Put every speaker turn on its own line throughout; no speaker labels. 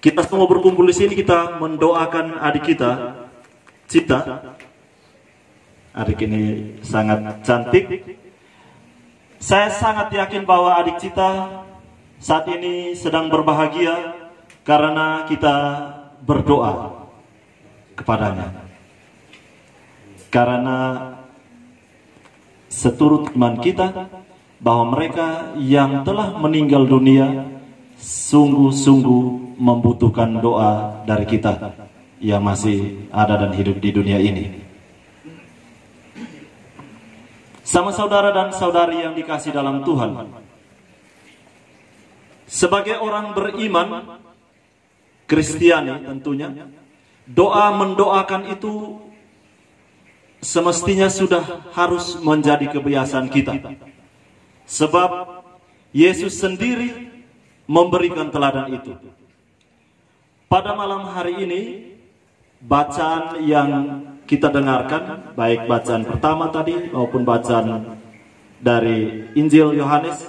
Kita semua berkumpul di sini, kita mendoakan adik kita, Cita. Adik ini sangat cantik. Saya sangat yakin bahwa adik Cita saat ini sedang berbahagia karena kita berdoa kepadanya. Karena seturut iman kita bahwa mereka yang telah meninggal dunia sungguh-sungguh membutuhkan doa dari kita yang masih ada dan hidup di dunia ini. Sama saudara dan saudari yang dikasih dalam Tuhan, sebagai orang beriman Kristiani tentunya, doa mendoakan itu semestinya sudah harus menjadi kebiasaan kita. Sebab Yesus sendiri memberikan teladan itu. Pada malam hari ini, bacaan yang kita dengarkan, baik bacaan pertama tadi maupun bacaan dari Injil Yohanes,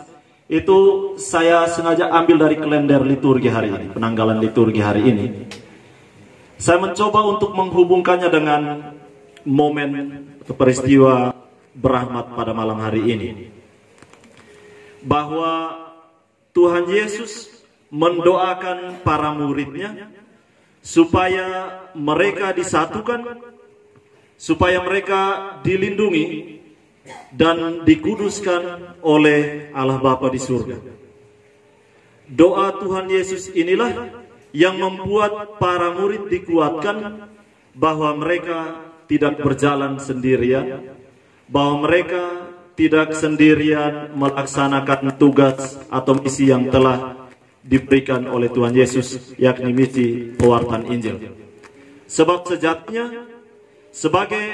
itu saya sengaja ambil dari kalender liturgi hari ini, penanggalan liturgi hari ini. Saya mencoba untuk menghubungkannya dengan momen peristiwa berahmat pada malam hari ini, bahwa Tuhan Yesus mendoakan para muridnya supaya mereka disatukan, supaya mereka dilindungi dan dikuduskan oleh Allah Bapa di surga. Doa Tuhan Yesus inilah yang membuat para murid dikuatkan bahwa mereka tidak berjalan sendirian, bahwa mereka tidak sendirian melaksanakan tugas atau misi yang telah diberikan oleh Tuhan Yesus, yakni misi pewartaan Injil. Sebab sejatinya sebagai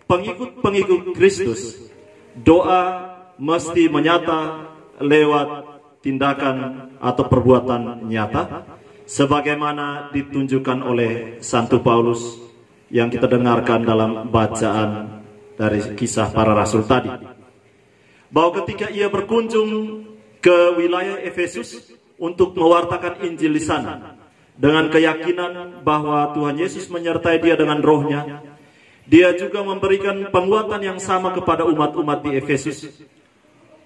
pengikut-pengikut Kristus, doa mesti menyata lewat tindakan atau perbuatan nyata, sebagaimana ditunjukkan oleh Santo Paulus yang kita dengarkan dalam bacaan dari kisah para rasul tadi. Bahwa ketika ia berkunjung ke wilayah Efesus untuk mewartakan Injil di sana, dengan keyakinan bahwa Tuhan Yesus menyertai dia dengan rohnya, dia juga memberikan penguatan yang sama kepada umat-umat di Efesus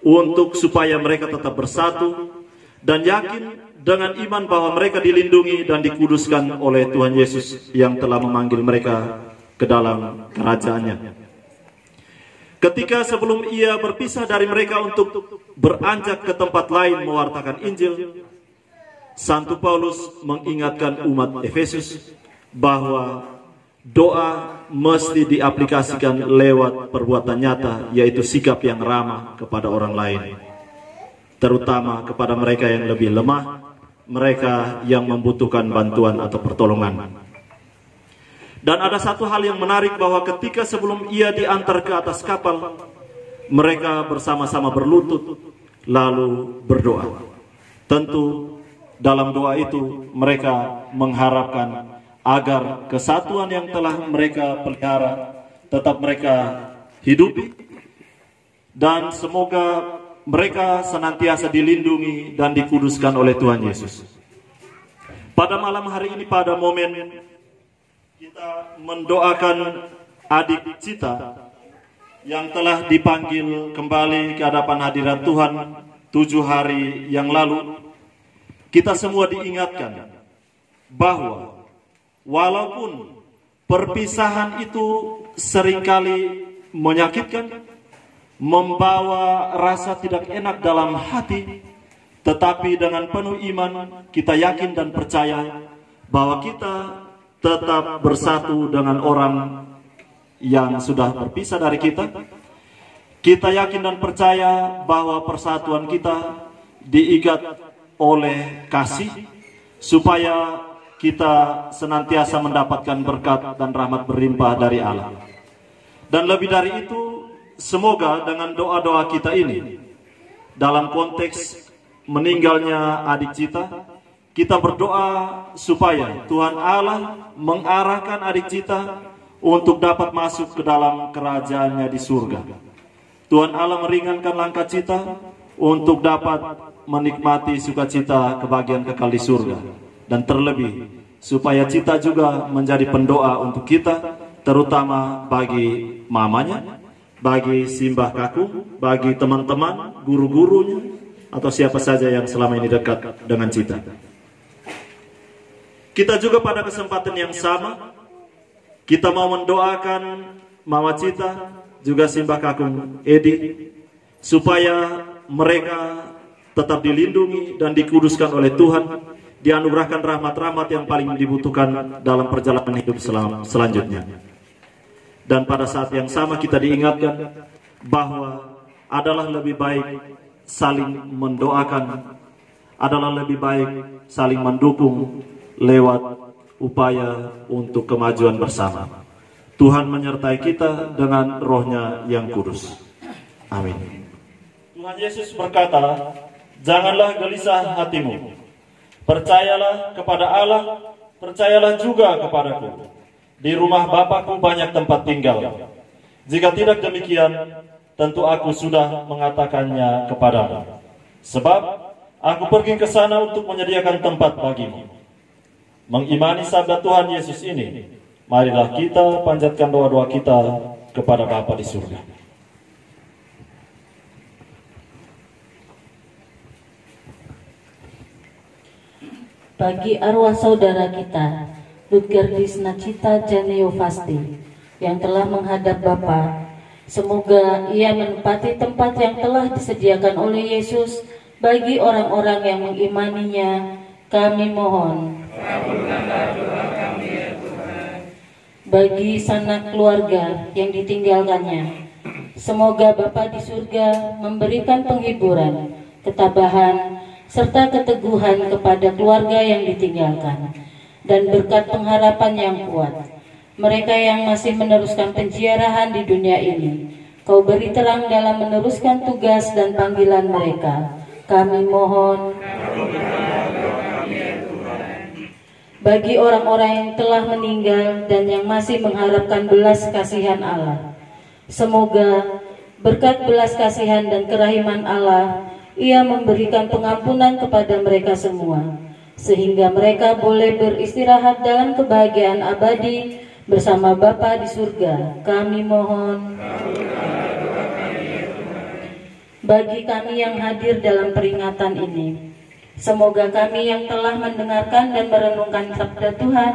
untuk supaya mereka tetap bersatu dan yakin dengan iman bahwa mereka dilindungi dan dikuduskan oleh Tuhan Yesus yang telah memanggil mereka ke dalam kerajaannya. Ketika sebelum ia berpisah dari mereka untuk beranjak ke tempat lain mewartakan Injil, Santo Paulus mengingatkan umat Efesus bahwa doa mesti diaplikasikan lewat perbuatan nyata, yaitu sikap yang ramah kepada orang lain, terutama kepada mereka yang lebih lemah, mereka yang membutuhkan bantuan atau pertolongan. Dan ada satu hal yang menarik, bahwa ketika sebelum ia diantar ke atas kapal, mereka bersama-sama berlutut lalu berdoa. Tentu dalam doa itu mereka mengharapkan agar kesatuan yang telah mereka pelihara tetap mereka hidupi, dan semoga mereka senantiasa dilindungi dan dikuduskan oleh Tuhan Yesus. Pada malam hari ini, pada momen kita mendoakan adik Cita yang telah dipanggil kembali ke hadapan hadirat Tuhan 7 hari yang lalu, kita semua diingatkan bahwa walaupun perpisahan itu seringkali menyakitkan, membawa rasa tidak enak dalam hati, tetapi dengan penuh iman kita yakin dan percaya bahwa kita tetap bersatu dengan orang yang sudah berpisah dari kita. Kita yakin dan percaya bahwa persatuan kita diikat oleh kasih, supaya kita senantiasa mendapatkan berkat dan rahmat berlimpah dari Allah. Dan lebih dari itu, semoga dengan doa-doa kita ini, dalam konteks meninggalnya adik Cita, kita berdoa supaya Tuhan Allah mengarahkan adik Cita untuk dapat masuk ke dalam kerajaannya di surga. Tuhan Allah meringankan langkah Cita untuk dapat menikmati sukacita kebahagiaan kekal di surga. dan terlebih supaya Cita juga menjadi pendoa untuk kita, terutama bagi mamanya, bagi simbah Kakung, bagi teman-teman, guru-gurunya, atau siapa saja yang selama ini dekat dengan Cita. Kita juga pada kesempatan yang sama, kita mau mendoakan Mama Cita, juga simbah Kakung Edi, supaya mereka tetap dilindungi dan dikuduskan oleh Tuhan, dianugerahkan rahmat-rahmat yang paling dibutuhkan dalam perjalanan hidup selanjutnya. Dan pada saat yang sama kita diingatkan bahwa adalah lebih baik saling mendoakan, adalah lebih baik saling mendukung lewat upaya untuk kemajuan bersama. Tuhan menyertai kita dengan rohnya yang kudus. Amin. Tuhan Yesus berkata, janganlah gelisah hatimu. Percayalah kepada Allah, percayalah juga kepadaku. Di rumah Bapakku banyak tempat tinggal. Jika tidak demikian, tentu aku sudah mengatakannya kepadamu. Sebab aku pergi ke sana untuk menyediakan tempat bagimu. Mengimani sabda Tuhan Yesus ini, marilah kita panjatkan doa-doa kita kepada Bapa di surga.
Bagi arwah saudara kita, Ludgardis Nacita Janeovasti, yang telah menghadap Bapa, semoga ia menempati tempat yang telah disediakan oleh Yesus bagi orang-orang yang mengimaninya. Kami mohon. Bagi sanak keluarga yang ditinggalkannya, semoga Bapa di surga memberikan penghiburan, ketabahan, serta keteguhan kepada keluarga yang ditinggalkan, dan berkat pengharapan yang kuat. Mereka yang masih meneruskan penziarahan di dunia ini, Kau beri terang dalam meneruskan tugas dan panggilan mereka. Kami mohon. Bagi orang-orang yang telah meninggal dan yang masih mengharapkan belas kasihan Allah, semoga berkat belas kasihan dan kerahiman Allah, Ia memberikan pengampunan kepada mereka semua, sehingga mereka boleh beristirahat dalam kebahagiaan abadi bersama Bapa di surga. Kami mohon. Bagi kami yang hadir dalam peringatan ini, semoga kami yang telah mendengarkan dan merenungkan sabda Tuhan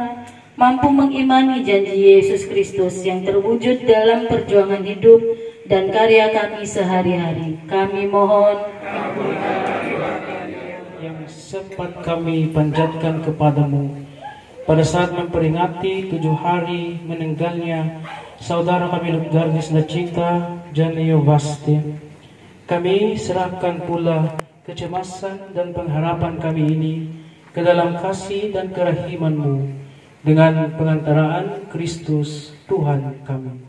mampu mengimani janji Yesus Kristus yang terwujud dalam perjuangan hidup dan karya kami sehari-hari. Kami mohon.
Yang sempat kami panjatkan kepadamu pada saat memperingati 7 hari meninggalnya saudara kami Ludgardis Nacita Janeovasti. Kami serahkan pula kecemasan dan pengharapan kami ini ke dalam kasih dan kerahiman-Mu dengan pengantaraan Kristus Tuhan kami.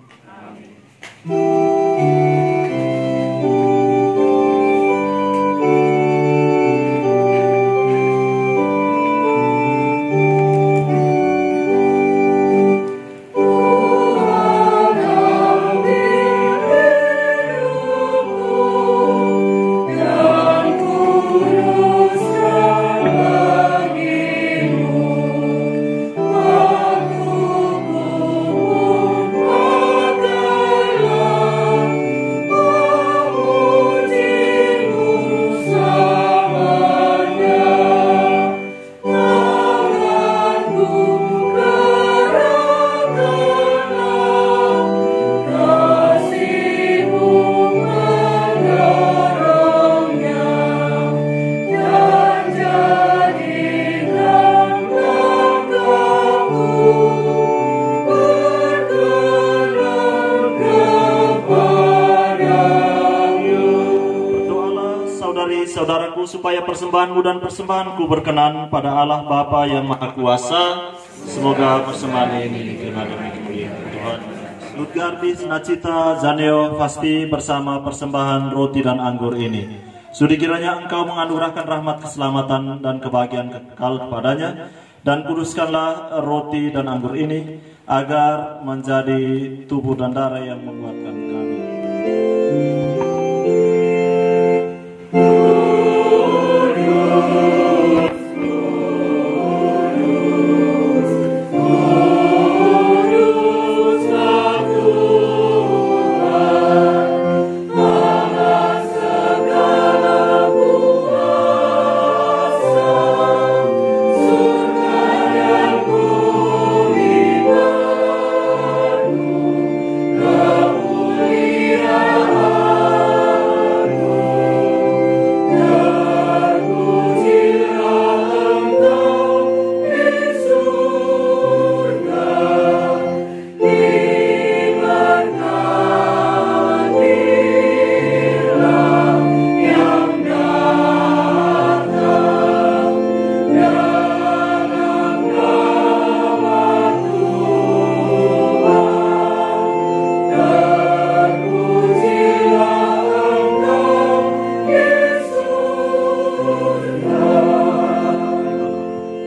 Saudaraku, supaya persembahanmu dan persembahanku berkenan pada Allah Bapa yang Maha Kuasa. Semoga persembahan ini diterima demi kemuliaan Tuhan. Ludgardis Nacita Janeovasti bersama persembahan roti dan anggur ini, sudi kiranya Engkau menganugerahkan rahmat keselamatan dan kebahagiaan kekal kepadanya, dan kuduskanlah roti dan anggur ini agar menjadi tubuh dan darah yang menguatkan kami.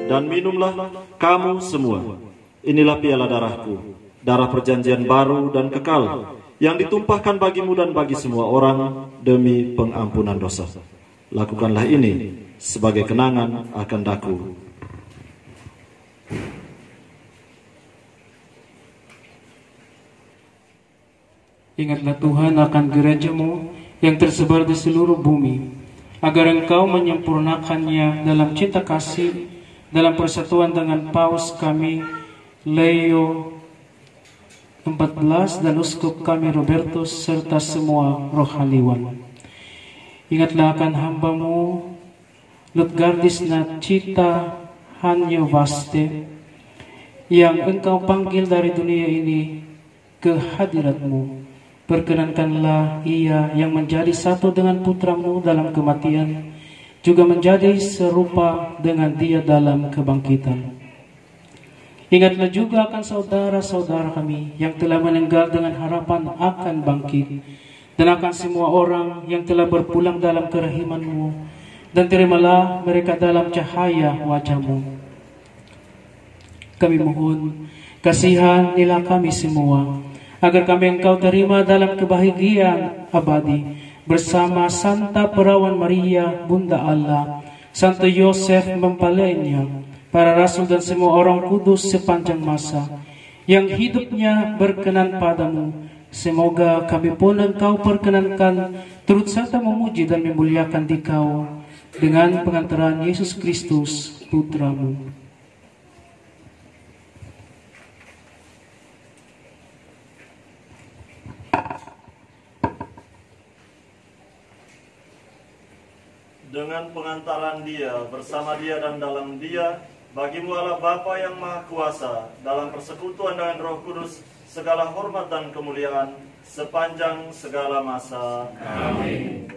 dan minumlah kamu semua. Inilah piala darahku, darah perjanjian baru dan kekal, yang ditumpahkan bagimu dan bagi semua orang demi pengampunan dosa. Lakukanlah ini sebagai kenangan akan daku.
Ingatlah Tuhan akan gereja-Mu yang tersebar di seluruh bumi, agar Engkau menyempurnakannya dalam cinta kasih, dalam persatuan dengan Paus kami Leo 14 dan Uskup kami Robertus serta semua rohaniwan. Ingatlah akan hamba-Mu Lutgardis Nachita Hanyovaste yang Engkau panggil dari dunia ini ke hadirat-Mu. Perkenankanlah ia yang menjadi satu dengan putra-Mu dalam kematian, juga menjadi serupa dengan Dia dalam kebangkitan. Ingatlah juga akan saudara-saudara kami yang telah meninggal dengan harapan akan bangkit, dan akan semua orang yang telah berpulang dalam kerahiman-Mu, dan terimalah mereka dalam cahaya wajah-Mu. Kami mohon, kasihanilah kami semua, agar kami Engkau terima dalam kebahagiaan abadi, bersama Santa Perawan Maria, Bunda Allah, Santo Yosef mempelainya, para rasul dan semua orang kudus sepanjang masa, yang hidupnya berkenan padamu. Semoga kami pun Engkau perkenankan turut serta memuji dan memuliakan Dikau dengan pengantaran Yesus Kristus, Putra-Mu.
Dengan pengantaran Dia, bersama Dia dan dalam Dia, bagimu Allah Bapa yang Maha Kuasa, dalam persekutuan dengan Roh Kudus, segala hormat dan kemuliaan sepanjang segala masa. Amin.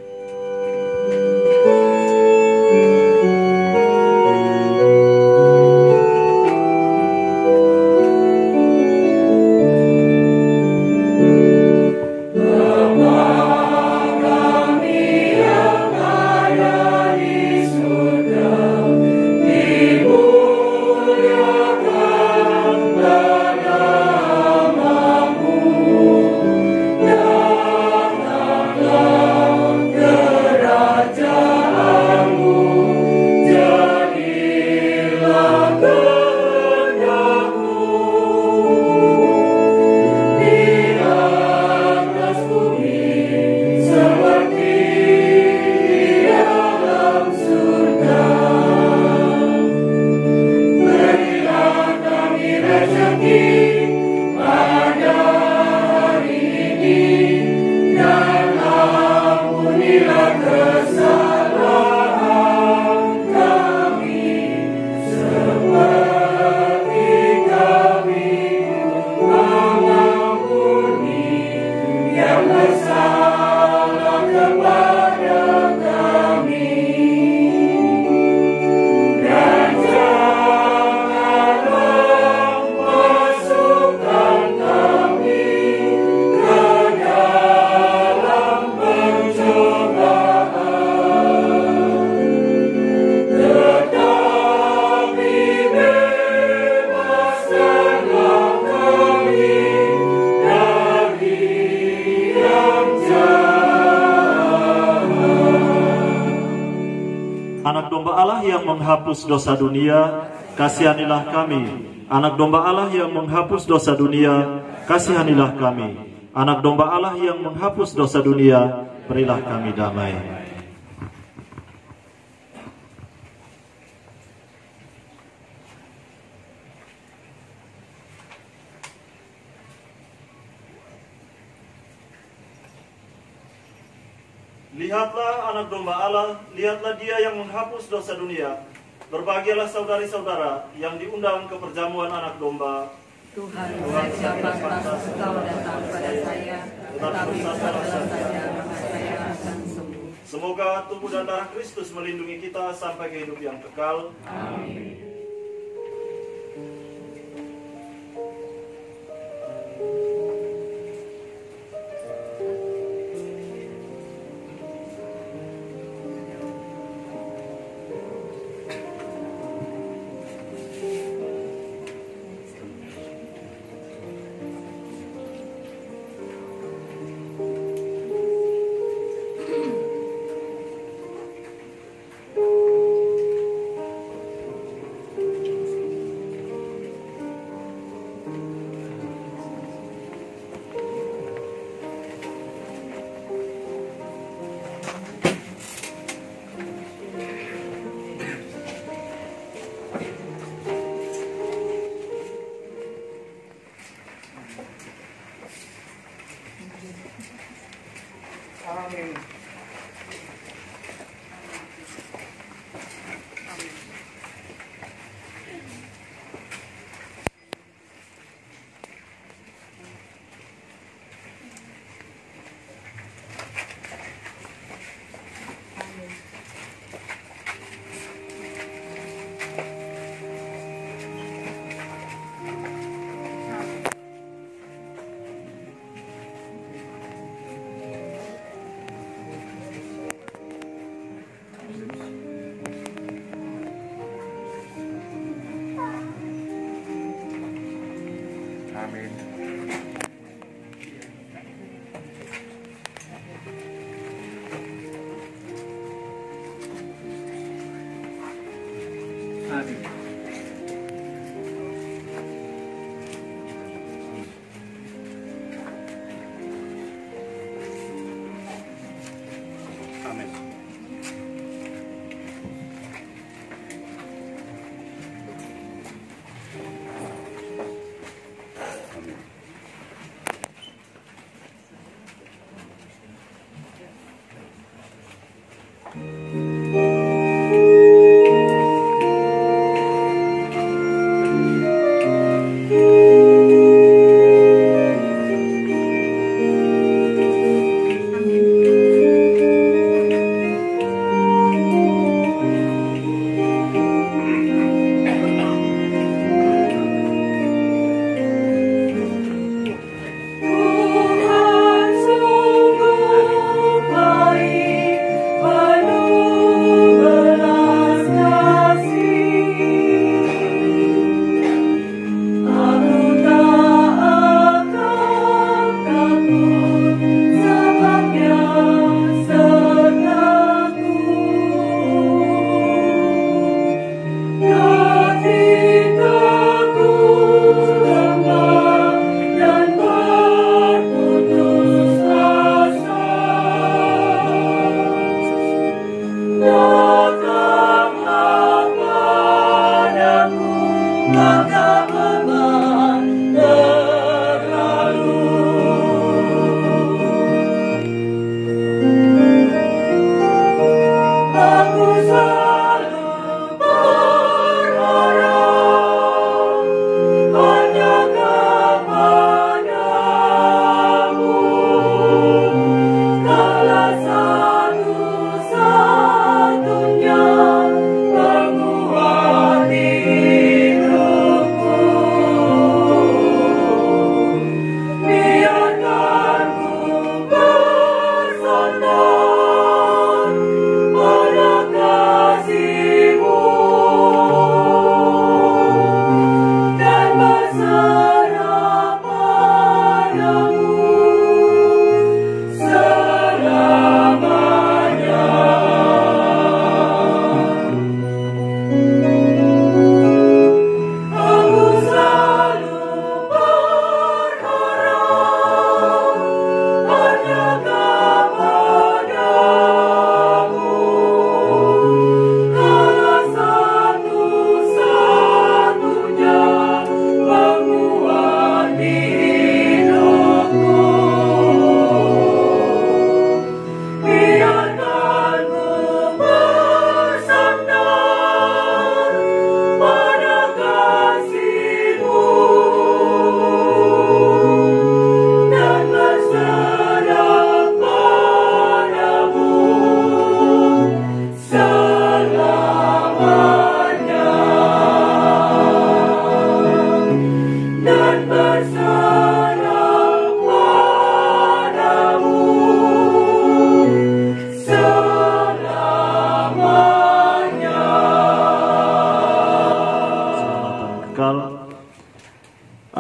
Anak domba Allah yang menghapus dosa dunia, kasihanilah kami. Anak domba Allah yang menghapus dosa dunia, kasihanilah kami. Anak domba Allah yang menghapus dosa dunia, berilah kami damai. Lihatlah anak domba Allah, lihatlah Dia yang menghapus dosa dunia. Berbahagialah saudari-saudara yang diundang ke perjamuan anak domba.
Tuhan, siapa pantas Engkau datang pada saya, tetapi katakanlah saja, maka saya akan sembuh.
Semoga tubuh dan darah Kristus melindungi kita sampai ke hidup yang kekal.
Amin.
Amin.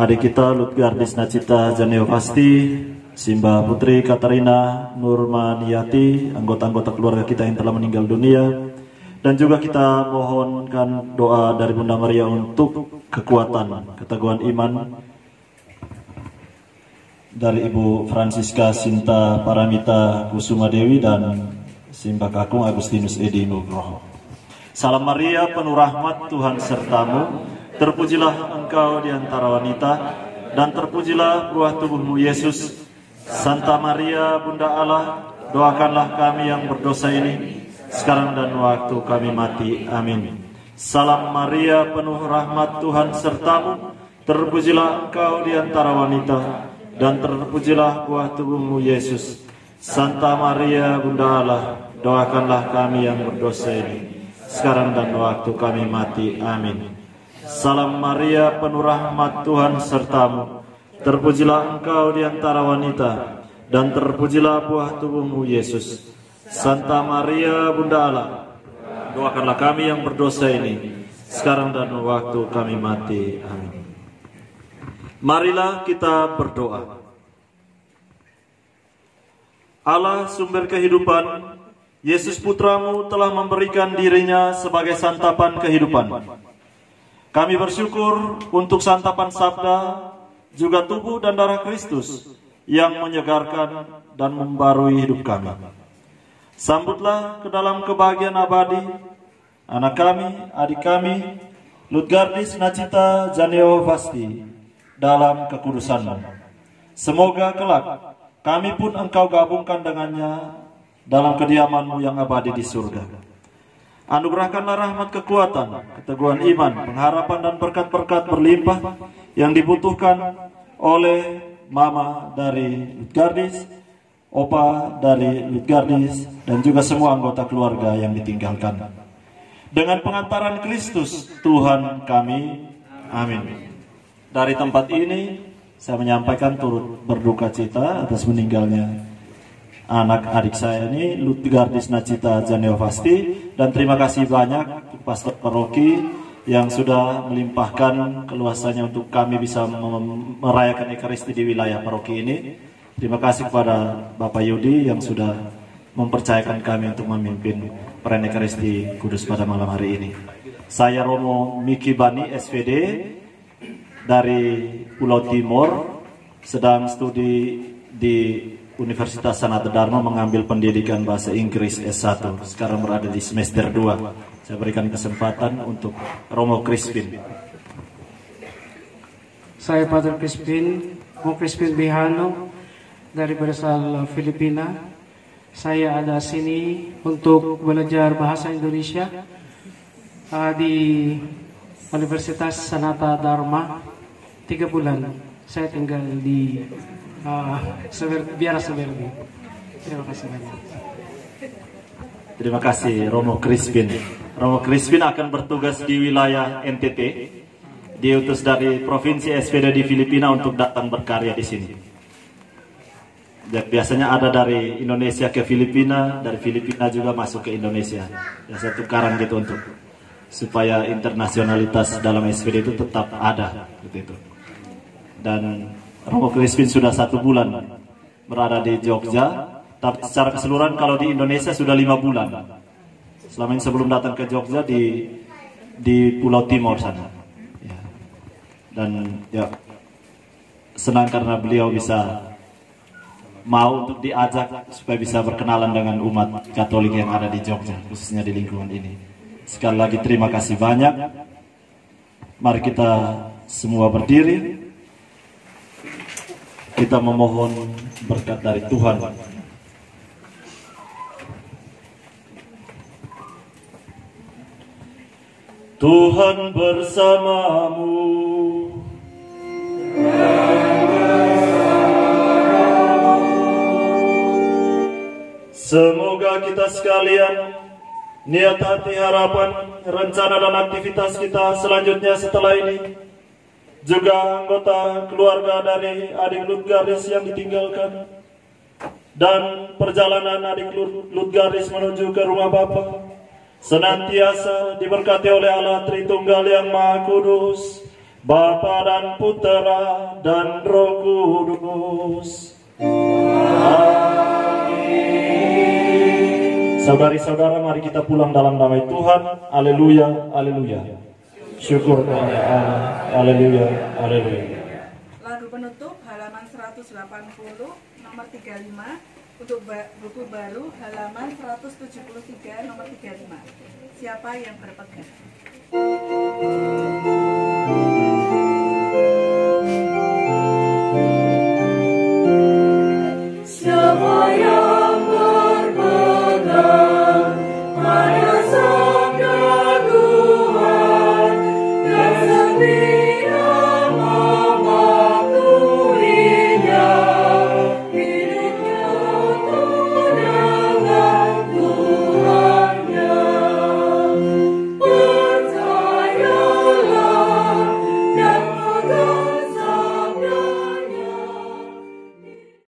Adik kita Lutgardis Nacita Janeopasti, Simba Putri Katarina Nurmaniyati, anggota-anggota keluarga kita yang telah meninggal dunia, dan juga kita mohonkan doa dari Bunda Maria untuk kekuatan, keteguhan iman dari Ibu Francisca Sinta Paramita Kusuma Dewi dan Simba Kakung Agustinus Edi Nugroho. Salam Maria, penuh rahmat, Tuhan sertamu. Terpujilah engkau di antara wanita, dan terpujilah buah tubuhmu Yesus. Santa Maria, Bunda Allah, doakanlah kami yang berdosa ini, sekarang dan waktu kami mati. Amin. Salam Maria, penuh rahmat, Tuhan sertamu. Terpujilah engkau di antara wanita, dan terpujilah buah tubuhmu Yesus. Santa Maria, Bunda Allah, doakanlah kami yang berdosa ini, sekarang dan waktu kami mati. Amin. Salam Maria, penuh rahmat, Tuhan sertamu. Terpujilah engkau di antara wanita, dan terpujilah buah tubuhmu Yesus. Santa Maria, Bunda Allah, doakanlah kami yang berdosa ini, sekarang dan waktu kami mati. Amin. Marilah kita berdoa. Allah sumber kehidupan, Yesus Putramu telah memberikan dirinya sebagai santapan kehidupan. Kami bersyukur untuk santapan sabda, juga tubuh dan darah Kristus yang menyegarkan dan membarui hidup kami. Sambutlah ke dalam kebahagiaan abadi anak kami, adik kami, Lutgardis Nachita Janeo Vasti, dalam kekudusan-Mu. Semoga kelak kami pun Engkau gabungkan dengannya dalam kediaman-Mu yang abadi di surga. Anugerahkanlah rahmat kekuatan, keteguhan iman, pengharapan dan berkat-berkat berlimpah yang dibutuhkan oleh Mama dari Lutgardis, Opa dari Lutgardis, dan juga semua anggota keluarga yang ditinggalkan. Dengan pengantaran Kristus Tuhan kami, amin. Dari tempat ini saya menyampaikan turut berduka cita atas meninggalnya anak adik saya ini, Lutgardis Nachita Janeo Vasti, dan terima kasih banyak Pastor Paroki yang sudah melimpahkan keluasannya untuk kami bisa merayakan Ekaristi di wilayah paroki ini. Terima kasih kepada Bapak Yudi yang sudah mempercayakan kami untuk memimpin perayaan Ekaristi Kudus pada malam hari ini. Saya Romo Miki Bani, SVD, dari Pulau Timur, sedang studi di Universitas Sanata Dharma mengambil pendidikan bahasa Inggris S1. Sekarang berada di semester 2. Saya berikan kesempatan untuk Romo Crispin.
Saya Padre Crispin, Romo Crispin Bihano, dari berasal Filipina. Saya ada sini untuk belajar bahasa Indonesia di Universitas Sanata Dharma 3 bulan. Saya tinggal di Biara Severdi. Terima kasih banyak.
Terima kasih Romo Crispin. Romo Crispin akan bertugas di wilayah NTT. Diutus dari Provinsi SPD di Filipina untuk datang berkarya di sini. Biasanya ada dari Indonesia ke Filipina, dari Filipina juga masuk ke Indonesia. Biasa tukaran gitu untuk supaya internasionalitas dalam SPD itu tetap ada gitu. Dan Romo Crispin sudah 1 bulan berada di Jogja, tapi secara keseluruhan kalau di Indonesia sudah 5 bulan. Selama ini sebelum datang ke Jogja di Pulau Timur sana. Ya. Dan ya senang karena beliau bisa mau untuk diajak supaya bisa berkenalan dengan umat Katolik yang ada di Jogja, khususnya di lingkungan ini. Sekali lagi terima kasih banyak. Mari kita semua berdiri. Kita memohon berkat dari Tuhan. Tuhan bersamamu. Semoga kita sekalian, niat hati, harapan, rencana dan aktivitas kita selanjutnya setelah ini, juga anggota keluarga dari adik Lutgardis yang ditinggalkan, dan perjalanan adik Lutgardis menuju ke rumah Bapa senantiasa diberkati oleh Allah Tritunggal yang Maha Kudus, Bapa dan Putera dan Roh Kudus. Saudari-saudara, mari kita pulang dalam damai Tuhan. Haleluya, haleluya. Syukur kepada Allah. Haleluya, haleluya.
Lagu penutup halaman 180 nomor 35, untuk buku baru halaman 173 nomor 35. Siapa yang berpegang?